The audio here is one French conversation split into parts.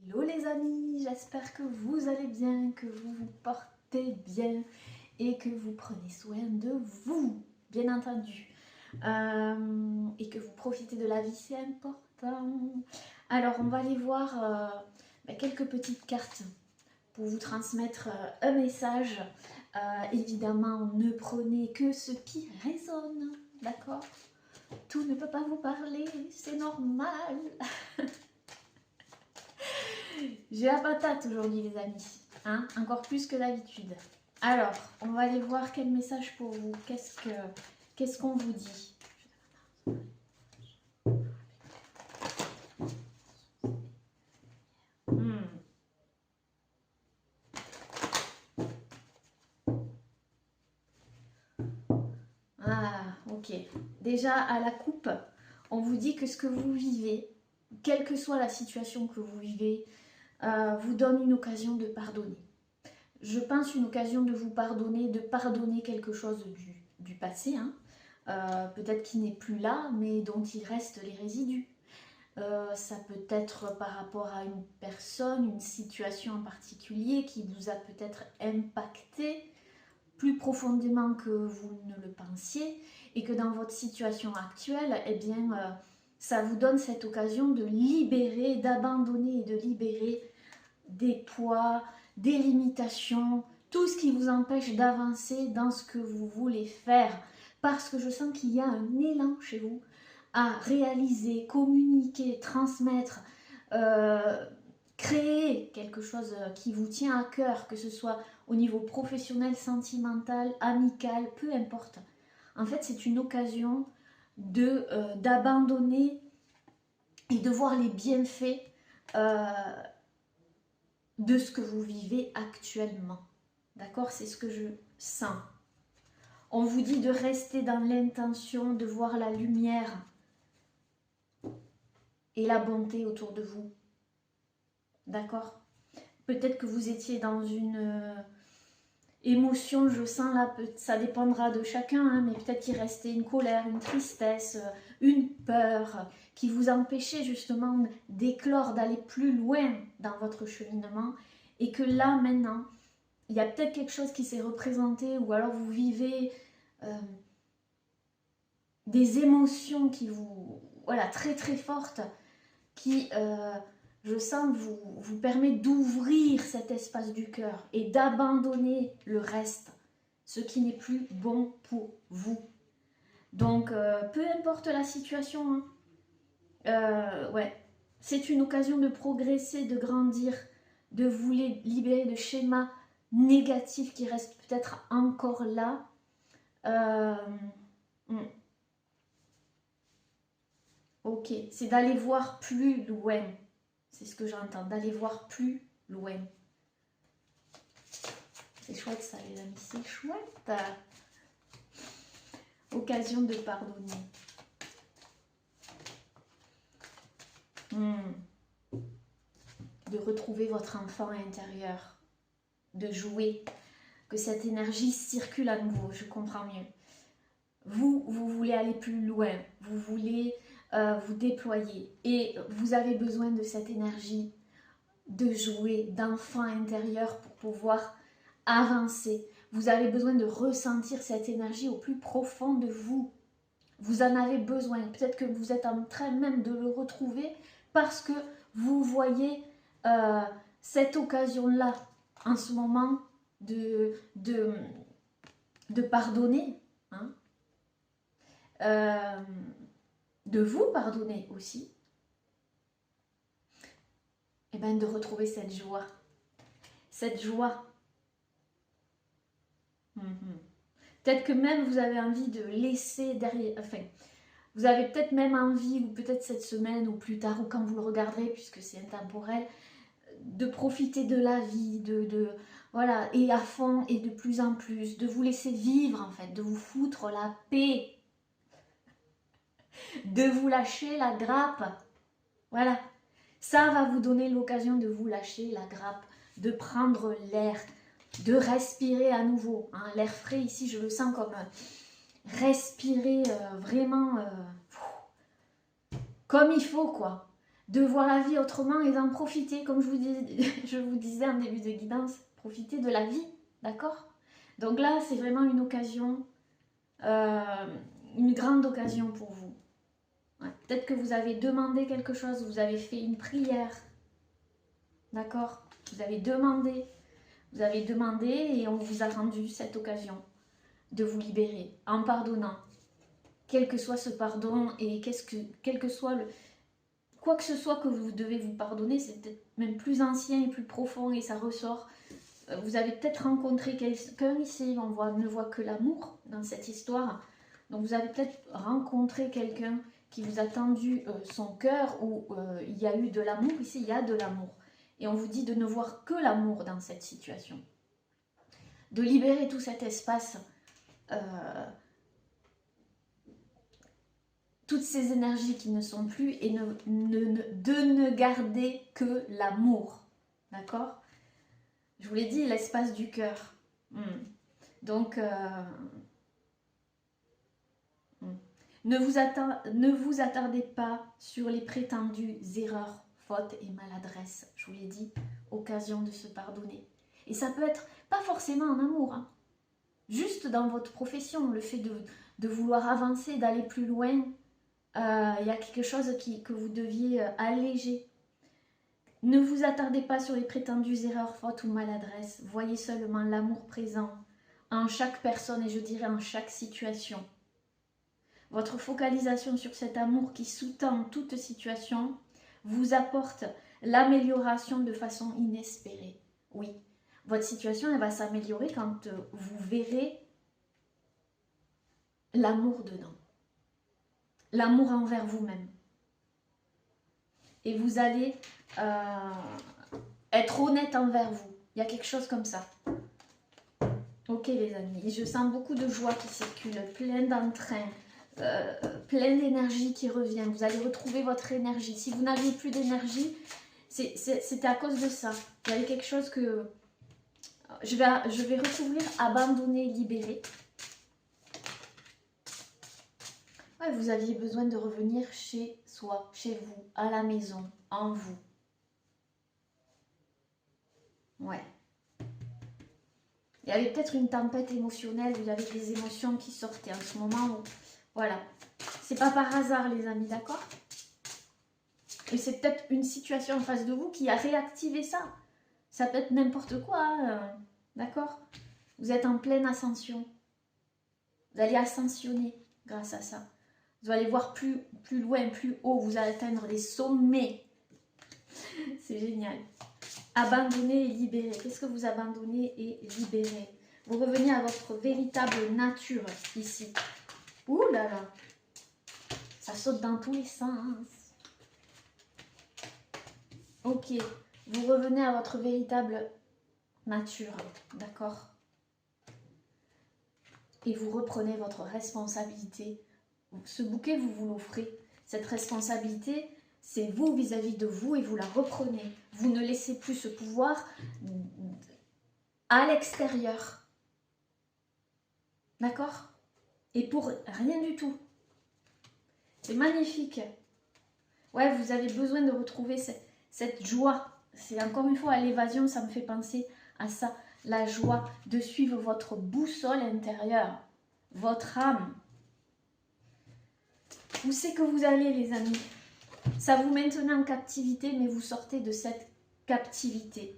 Hello les amis, j'espère que vous allez bien, que vous vous portez bien et que vous prenez soin de vous, bien entendu. Et que vous profitez de la vie, c'est important. Alors on va aller voir quelques petites cartes pour vous transmettre un message. Évidemment, ne prenez que ce qui résonne, d'accord? Tout ne peut pas vous parler, c'est normal. J'ai la patate aujourd'hui les amis, hein, encore plus que d'habitude. Alors, on va aller voir quel message pour vous, qu'est-ce qu'on vous dit. Ah, ok. Déjà, à la coupe, on vous dit que ce que vous vivez, quelle que soit la situation que vous vivez, vous donne une occasion de pardonner. Je pense une occasion de vous pardonner, de pardonner quelque chose du passé, hein. Peut-être qui n'est plus là, mais dont il reste les résidus. Ça peut être par rapport à une personne, une situation en particulier qui vous a peut-être impacté plus profondément que vous ne le pensiez et que dans votre situation actuelle, eh bien, ça vous donne cette occasion de libérer, d'abandonner et de libérer des poids, des limitations, tout ce qui vous empêche d'avancer dans ce que vous voulez faire. Parce que je sens qu'il y a un élan chez vous à réaliser, communiquer, transmettre, créer quelque chose qui vous tient à cœur, que ce soit au niveau professionnel, sentimental, amical, peu importe. En fait, c'est une occasion d'abandonner et de voir les bienfaits de ce que vous vivez actuellement. D'accord? C'est ce que je sens. On vous dit de rester dans l'intention de voir la lumière et la bonté autour de vous. D'accord? Peut-être que vous étiez dans une émotion, je sens là, ça dépendra de chacun, hein, mais peut-être qu'il restait une colère, une tristesse, une peur qui vous empêchait justement d'éclore, d'aller plus loin dans votre cheminement, et que là maintenant, il y a peut-être quelque chose qui s'est représenté, ou alors vous vivez des émotions qui vous, voilà, très très fortes, qui, je sens, vous permet d'ouvrir cet espace du cœur et d'abandonner le reste, ce qui n'est plus bon pour vous. Donc, peu importe la situation, hein, ouais, c'est une occasion de progresser, de grandir, de vous libérer de schémas négatifs qui restent peut-être encore là. Ok, c'est d'aller voir plus loin. C'est ce que j'entends, d'aller voir plus loin. C'est chouette ça les amis, c'est chouette. Occasion de pardonner. De retrouver votre enfant intérieur. De jouer. Que cette énergie circule à nouveau, je comprends mieux. Vous voulez aller plus loin. Vous voulez vous déployer. Et vous avez besoin de cette énergie de jouer, d'enfant intérieur pour pouvoir avancer. Vous avez besoin de ressentir cette énergie au plus profond de vous. Vous en avez besoin. Peut-être que vous êtes en train même de le retrouver parce que vous voyez cette occasion-là en ce moment de pardonner. Hein, de vous pardonner aussi. Et bien de retrouver cette joie. Cette joie. Peut-être que même vous avez envie de laisser derrière, enfin, vous avez peut-être même envie, ou peut-être cette semaine, ou plus tard, ou quand vous le regarderez, puisque c'est intemporel, de profiter de la vie, voilà, et à fond, et de plus en plus, de vous laisser vivre, en fait, de vous foutre la paix, de vous lâcher la grappe, voilà. Ça va vous donner l'occasion de vous lâcher la grappe, de prendre l'air, de respirer à nouveau. Hein. L'air frais ici, je le sens comme respirer vraiment comme il faut, quoi. de voir la vie autrement et d'en profiter, comme je vous disais en début de guidance, profiter de la vie, d'accord? Donc là, c'est vraiment une occasion, une grande occasion pour vous. Ouais, peut-être que vous avez demandé quelque chose, vous avez fait une prière, d'accord? Vous avez demandé et on vous a rendu cette occasion de vous libérer en pardonnant. Quel que soit ce pardon et quel que soit quoi que ce soit que vous devez vous pardonner, c'est peut-être même plus ancien et plus profond et ça ressort. Vous avez peut-être rencontré quelqu'un ici, ne voit que l'amour dans cette histoire. Donc vous avez peut-être rencontré quelqu'un qui vous a tendu son cœur ou il y a eu de l'amour. Ici, il y a de l'amour. Et on vous dit de ne voir que l'amour dans cette situation. De libérer tout cet espace, toutes ces énergies qui ne sont plus et de ne garder que l'amour. D'accord? Je vous l'ai dit, l'espace du cœur. Donc, ne vous attardez pas sur les prétendues erreurs, fautes et maladresses. Je vous l'ai dit, occasion de se pardonner. Et ça peut être pas forcément en amour, hein. Juste dans votre profession, le fait de vouloir avancer, d'aller plus loin, il y a quelque chose que vous deviez alléger. Ne vous attardez pas sur les prétendues erreurs, fautes ou maladresses. Voyez seulement l'amour présent en chaque personne et je dirais en chaque situation. Votre focalisation sur cet amour qui sous-tend toute situation vous apporte l'amélioration de façon inespérée. Oui, votre situation elle va s'améliorer quand vous verrez l'amour dedans. L'amour envers vous-même. Et vous allez être honnête envers vous. Il y a quelque chose comme ça. Ok les amis, et je sens beaucoup de joie qui circule, plein d'entrain, plein d'énergie qui revient. Vous allez retrouver votre énergie. Si vous n'aviez plus d'énergie, c'était à cause de ça. Il y avait quelque chose que je vais recouvrir, abandonner, libérer. Ouais, vous aviez besoin de revenir chez soi, chez vous, à la maison, en vous. Ouais. Il y avait peut-être une tempête émotionnelle, il y avait des émotions qui sortaient en ce moment. Voilà. C'est pas par hasard, les amis, d'accord? Et c'est peut-être une situation en face de vous qui a réactivé ça. Ça peut être n'importe quoi, hein, d'accord? Vous êtes en pleine ascension. Vous allez ascensionner grâce à ça. Vous allez voir plus loin, plus haut. Vous allez atteindre les sommets. C'est génial. Abandonner et libérer. Qu'est-ce que vous abandonnez et libérez? Vous revenez à votre véritable nature ici. Ouh là là. Ça saute dans tous les sens. Ok. Vous revenez à votre véritable nature. D'accord? Et vous reprenez votre responsabilité. Ce bouquet, vous l'offrez. Cette responsabilité, c'est vous vis-à-vis de vous et vous la reprenez. Vous ne laissez plus ce pouvoir à l'extérieur. D'accord? Et pour rien du tout. C'est magnifique. Ouais, vous avez besoin de retrouver cette joie. C'est encore une fois à l'évasion, ça me fait penser à ça. La joie de suivre votre boussole intérieure, votre âme. Où c'est que vous allez, les amis? Ça vous maintenait en captivité, mais vous sortez de cette captivité.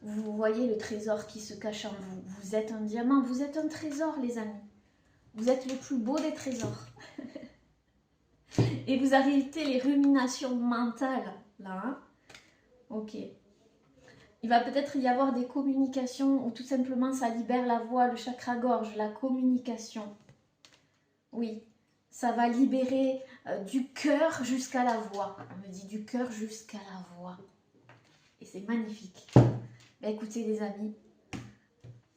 Vous voyez le trésor qui se cache en vous. Vous êtes un diamant, vous êtes un trésor, les amis. Vous êtes le plus beau des trésors. Et vous arrêtez les ruminations mentales, là. Hein? Ok. Il va peut-être y avoir des communications ou tout simplement ça libère la voix, le chakra-gorge, la communication. Oui. Ça va libérer du cœur jusqu'à la voix. On me dit du cœur jusqu'à la voix. Et c'est magnifique. Ben écoutez les amis,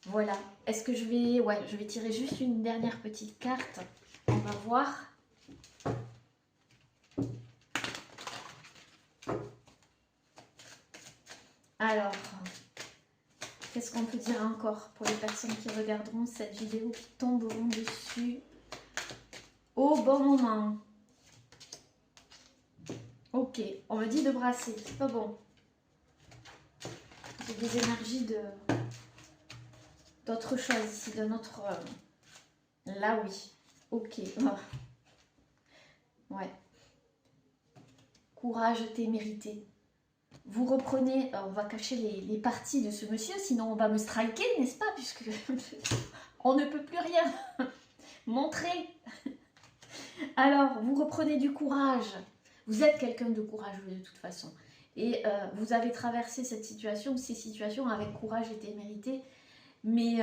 voilà. Est-ce que je vais... Ouais, je vais tirer juste une dernière petite carte. On va voir. Alors, qu'est-ce qu'on peut dire encore pour les personnes qui regarderont cette vidéo, qui tomberont dessus au bon moment? Ok, on me dit de brasser, c'est pas bon. J'ai des énergies d'autre chose ici, de notre... Là, oui. Ok. Ouais. Courage, témérité. Vous reprenez... on va cacher les parties de ce monsieur, sinon on va me striker, n'est-ce pas? Puisque on ne peut plus rien montrer. Alors, vous reprenez du courage. Vous êtes quelqu'un de courageux de toute façon. Et vous avez traversé cette situation, ces situations avec courage et témérité. Mais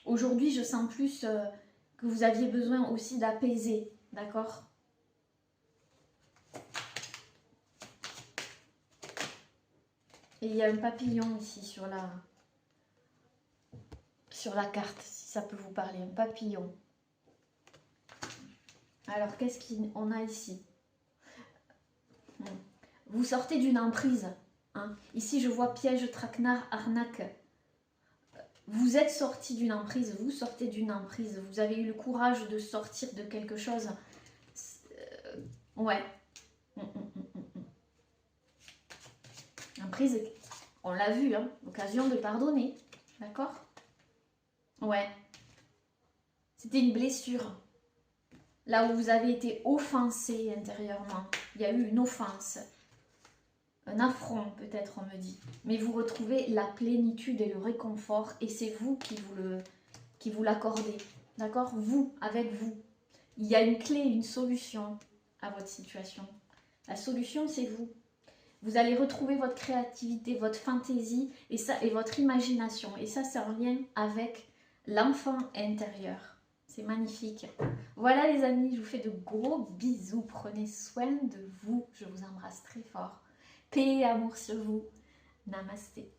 aujourd'hui, je sens plus que vous aviez besoin aussi d'apaiser. D'accord? Et il y a un papillon ici sur la carte, si ça peut vous parler. Un papillon. Alors, qu'est-ce qu'on a ici? Vous sortez d'une emprise. Hein. Ici, je vois piège, traquenard, arnaque. Vous êtes sorti d'une emprise, vous sortez d'une emprise. Vous avez eu le courage de sortir de quelque chose. Ouais. Emprise, on l'a vu, hein. Occasion de pardonner. D'accord? Ouais. C'était une blessure. Là où vous avez été offensé intérieurement. Il y a eu une offense. Un affront peut-être, on me dit. Mais vous retrouvez la plénitude et le réconfort. Et c'est vous qui vous l'accordez. D'accord? Vous, avec vous. Il y a une clé, une solution à votre situation. La solution, c'est vous. Vous allez retrouver votre créativité, votre fantaisie et votre imagination. Et ça, c'est en lien avec l'enfant intérieur. C'est magnifique. Voilà les amis, je vous fais de gros bisous. Prenez soin de vous. Je vous embrasse très fort. Paix et amour sur vous. Namasté.